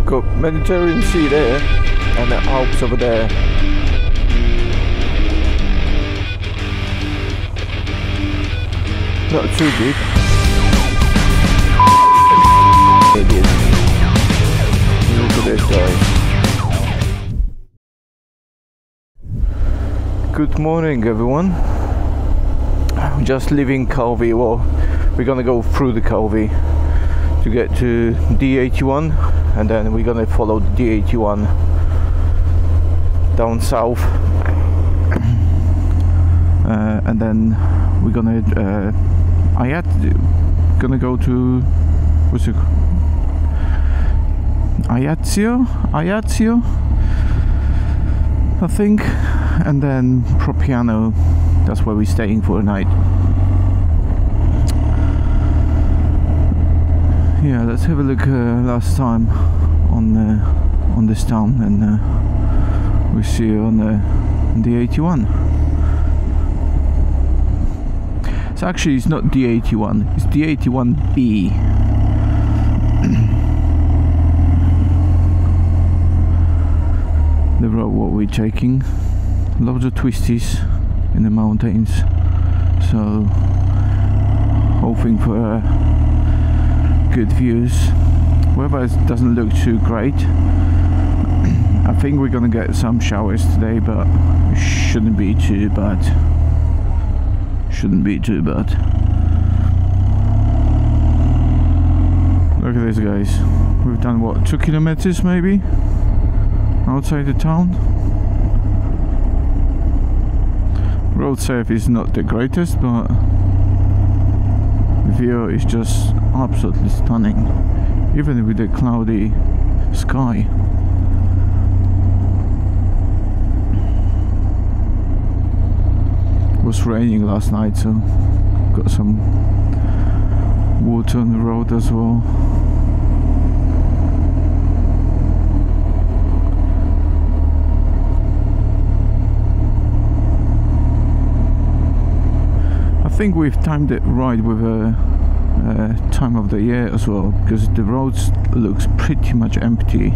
Got Mediterranean Sea there and the Alps over there. Not too deep. It is. Look at this, guys. Good morning, everyone. I'm just leaving Calvi. Well, we're gonna go through the Calvi to get to D81, and then we're gonna follow the D81 down south, and then we're gonna go to what's it? Ajaccio, I think, and then Propiano. That's where we're staying for a night. Yeah, let's have a look last time on this town, and we see you on the 81. So actually it's not D81, it's D81B. The road what we're taking, loads of twisties in the mountains, so hoping for good views. Weather doesn't look too great. I think we're gonna get some showers today, but it shouldn't be too bad. Look at this, guys. We've done what, 2 kilometers maybe outside the town. Road surface is not the greatest, but the view is just absolutely stunning, even with the cloudy sky. It was raining last night, so got some water on the road as well. I think we've timed it right with a time of the year as well, because the roads looks pretty much empty,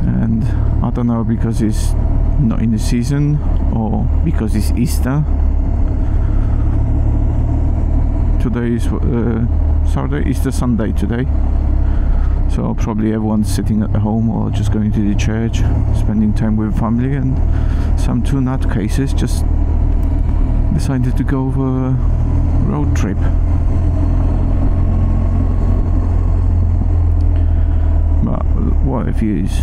and I don't know, because it's not in the season or because it's Easter. Today is Saturday, Easter Sunday today, so probably everyone's sitting at home or just going to the church, spending time with family, and some two nutcases just decided to go for a road trip. But what a views.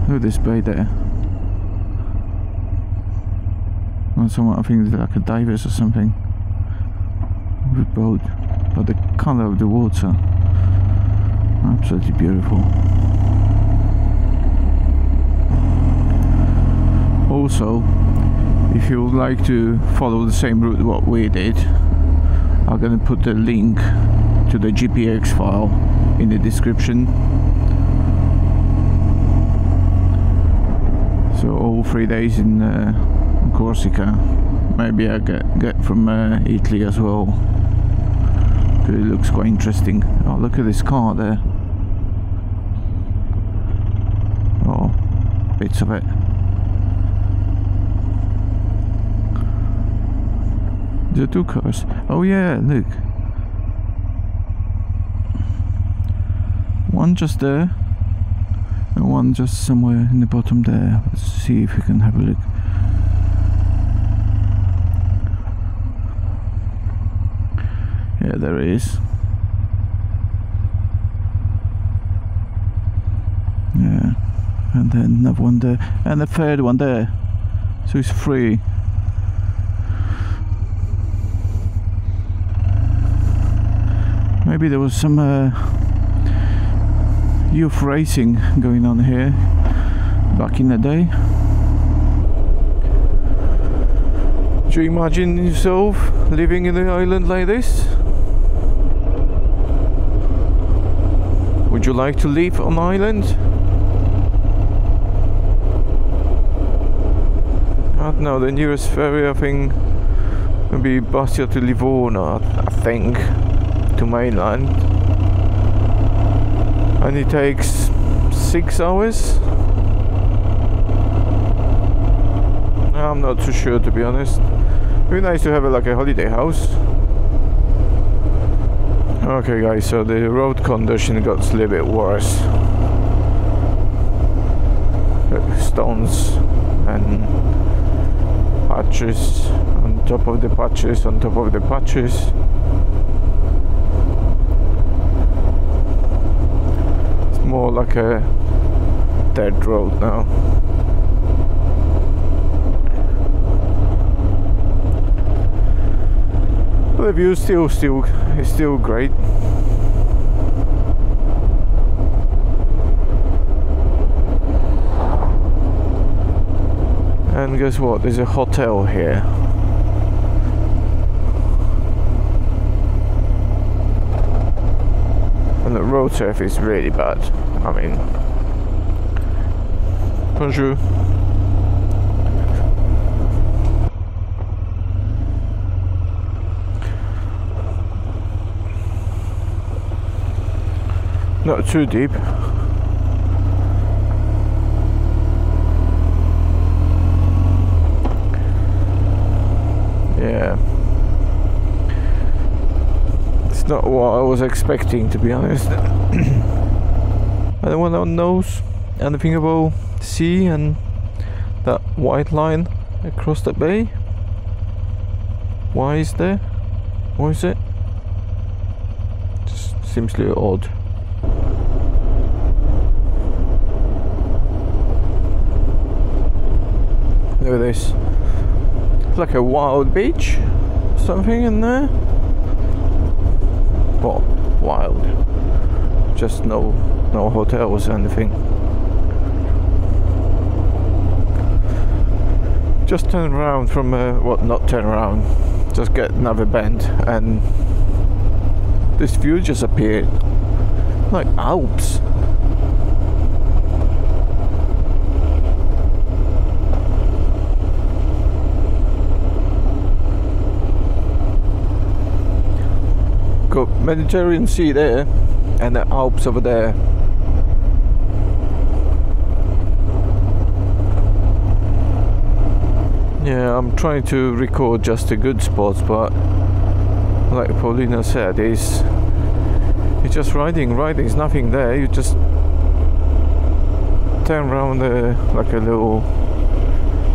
Look at this bay there. Well, someone, I think it's like a divers or something with a boat, but the colour of the water, absolutely beautiful. Also, if you would like to follow the same route what we did, I'm gonna put the link to the GPX file in the description. So all 3 days in Corsica. Maybe I get from Italy as well, because it looks quite interesting. Oh, look at this car there. Oh, bits of it. There are 2 cars. Oh yeah, look. One just there, and one just somewhere in the bottom there. Let's see if we can have a look. Yeah, there is. Yeah, and then another one there, and the third one there. So it's 3. Maybe there was some youth racing going on here back in the day. Do you imagine yourself living in an island like this? Would you like to live on an island? I don't know, the nearest ferry I think maybe Bastia to Livorno, I think, to mainland, and it takes 6 hours. I'm not too sure, to be honest. It'd be nice to have like a holiday house. Okay guys, so the road condition got a little bit worse. Stones and patches on top of the patches on top of the patches. It's more like a dead road now. The view is still great. And guess what? There's a hotel here. And the road surface is really bad. I mean, bonjour. Not too deep. Yeah. It's not what I was expecting, to be honest. Anyone knows anything about the sea and that white line across the bay? Why is there? What is it? Just seems a little odd. Look at this. It's like a wild beach. Something in there. Well, wild. Just no hotels or anything. Just turn around from not turn around. Just get another bend and this view just appeared. Like Alps. Got Mediterranean Sea there and the Alps over there. Yeah, I'm trying to record just the good spots, but like Paulina said, it's just riding, there's nothing there. You just turn around like a little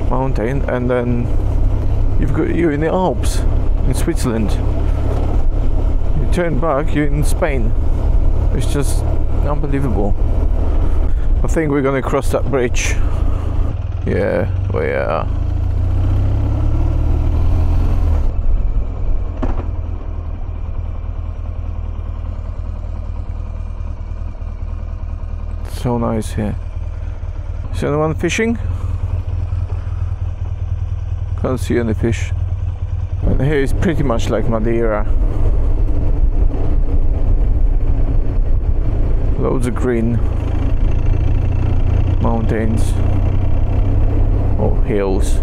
mountain and then you're in the Alps in Switzerland. Turn back, you're in Spain. It's just unbelievable. I think we're gonna cross that bridge. Yeah, we are. So nice here. Is anyone fishing? Can't see any fish. And here is pretty much like Madeira. Loads of green mountains or hills.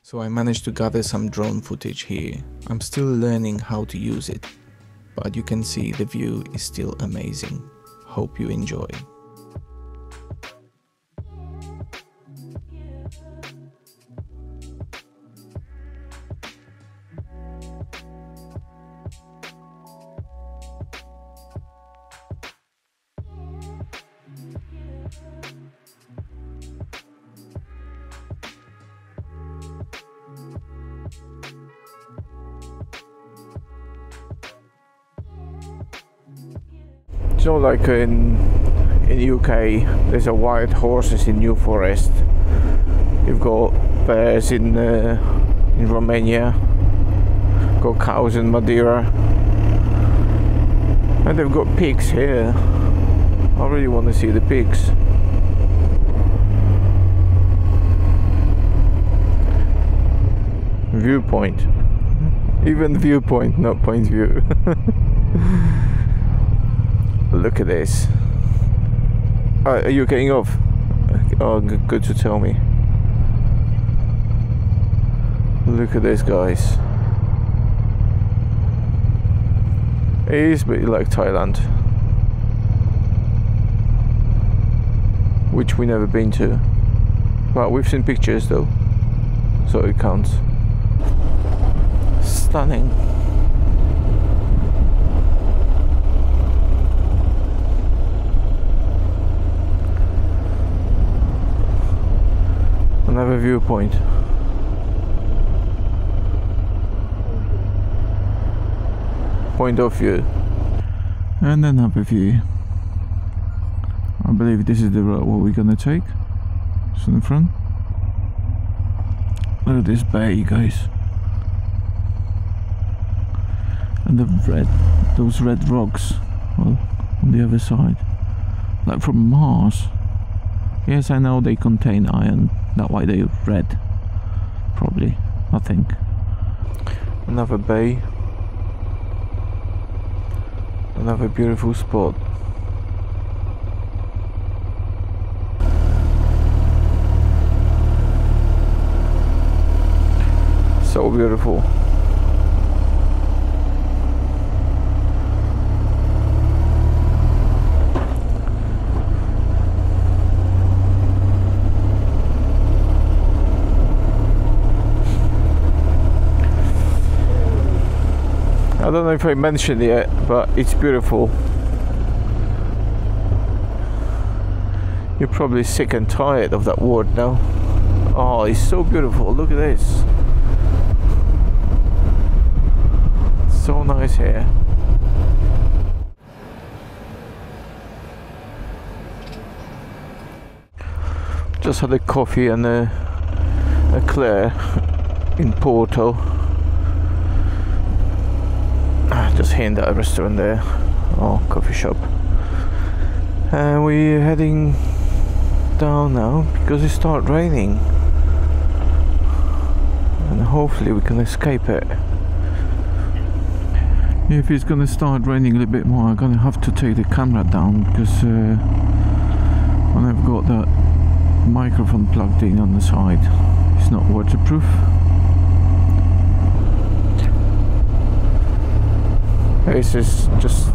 So I managed to gather some drone footage here. I'm still learning how to use it, but you can see the view is still amazing. Hope you enjoy. So like in UK there's a wild horses in New Forest. You've got bears in Romania, got cows in Madeira, and they've got pigs here. I really want to see the pigs. Viewpoint. Even viewpoint, not point view. Look at this. Are you getting off? Oh, good to tell me. Look at this, guys. It is a bit like Thailand, which we never been to, but we've seen pictures though, so it counts. Stunning. Another viewpoint. Point of view. And another view. I believe this is the road what we're gonna take. It's in the front. Look at this bay, guys. And those red rocks, well, on the other side, like from Mars. Yes, I know they contain iron. That's why they're red. Probably, I think. Another bay. Another beautiful spot. So beautiful. I don't know if I mentioned it yet, but it's beautiful. You're probably sick and tired of that word now. Oh, it's so beautiful. Look at this. So nice here. Just had a coffee and a Eclair in Porto. Just here in that restaurant there, or coffee shop. And we're heading down now because it started raining. And hopefully we can escape it. If it's gonna start raining a little bit more, I'm gonna have to take the camera down because when I've got that microphone plugged in on the side, it's not waterproof. This is just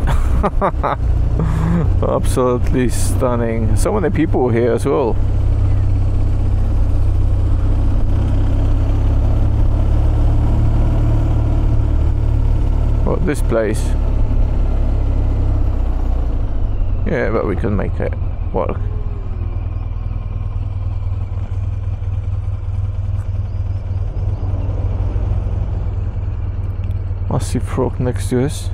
absolutely stunning. So many people here as well. Well, this place. Yeah, but we can make it work. Massive frog next to us.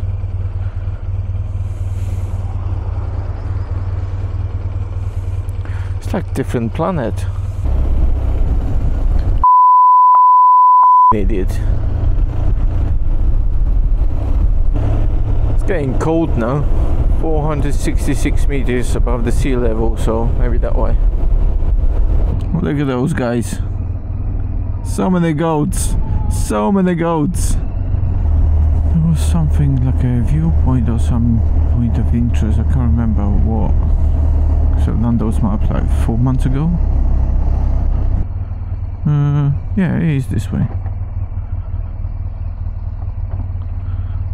It's like different planet. Idiot. It's getting cold now. 466 meters above the sea level, so maybe that way. Well, look at those guys. So many goats. So many goats. There was something like a viewpoint or some point of interest. I can't remember what. So I've done those maps like 4 months ago. Yeah, it is this way.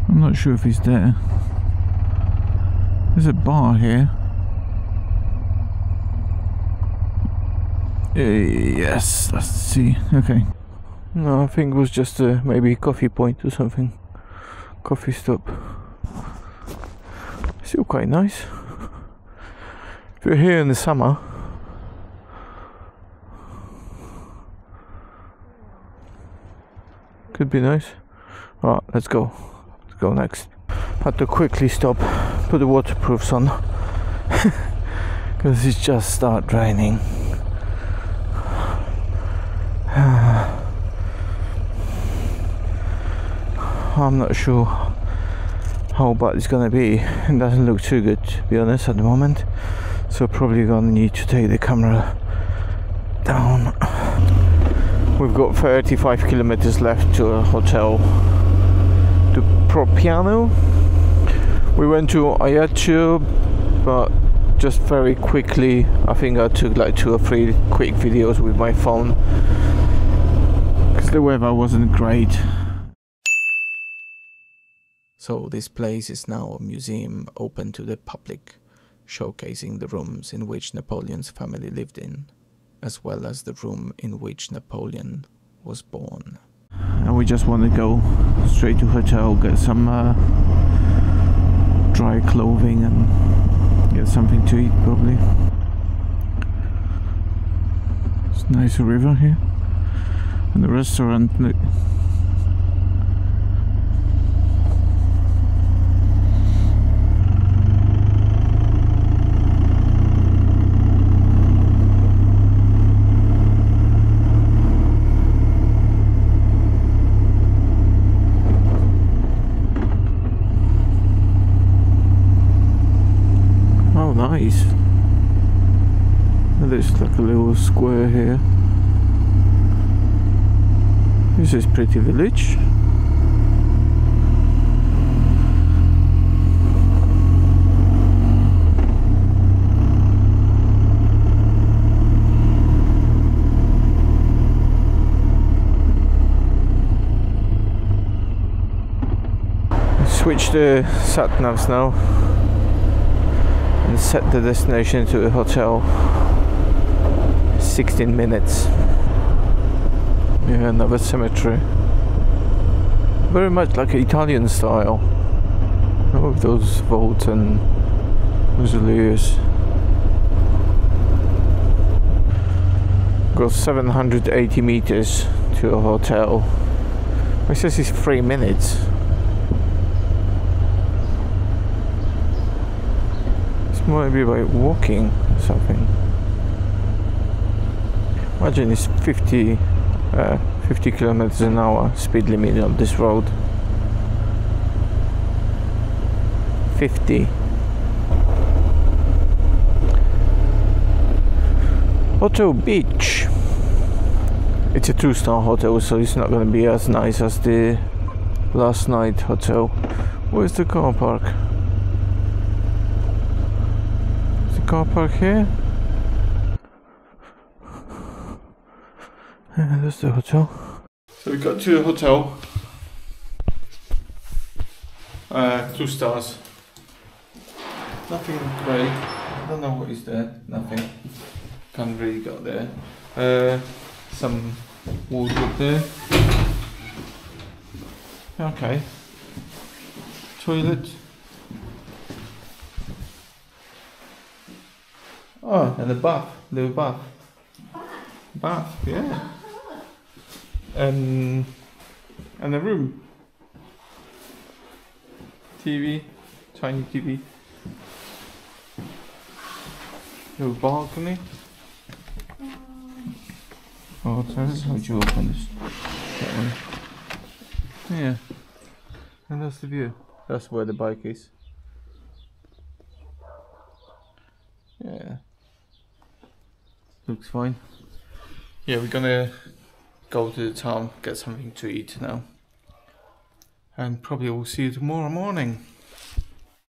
I'm not sure if he's there. There's a bar here. Yes, let's see. Okay. No, I think it was just maybe a coffee point or something. Coffee stop. Still quite nice. If you're here in the summer, could be nice. Alright, let's go. Let's go next. Had to quickly stop, put the waterproofs on because it's just started raining. I'm not sure how bad it's gonna be. It doesn't look too good, to be honest, at the moment. So probably gonna need to take the camera down. We've got 35 kilometers left to a hotel, to Propiano. We went to Ajaccio, but just very quickly. I think I took like 2 or 3 quick videos with my phone because the weather wasn't great. So this place is now a museum open to the public, showcasing the rooms in which Napoleon's family lived in, as well as the room in which Napoleon was born. And we just want to go straight to hotel, get some dry clothing and get something to eat probably. It's a nice river here. And the restaurant, look. Oh, nice. There's like a little square here. This is pretty village. Switch the sat-navs now and set the destination to a hotel. 16 minutes. Yeah, another cemetery. Very much like Italian style. Oh, those vaults and mausoleums. Got 780 meters to a hotel. It says it's 3 minutes. This might be by walking or something. Imagine it's 50 kilometers an hour speed limit on this road. 50. Hotel Beach. It's a 2-star hotel, so it's not going to be as nice as the last night hotel. Where's the car park? Is the car park here? That's the hotel. So we got to the hotel. 2 stars. Nothing great. I don't know what is there. Nothing. Can't really got there. Some wardrobe there. Okay. Toilet. Oh, and a bath. Little bath. Bath, yeah. And a room. TV, tiny TV. Little balcony. Oh, so how'd you open this? That one. Yeah. And that's the view. That's where the bike is. Yeah. Looks fine. Yeah, we're gonna go to the town, get something to eat now. And probably we'll see you tomorrow morning.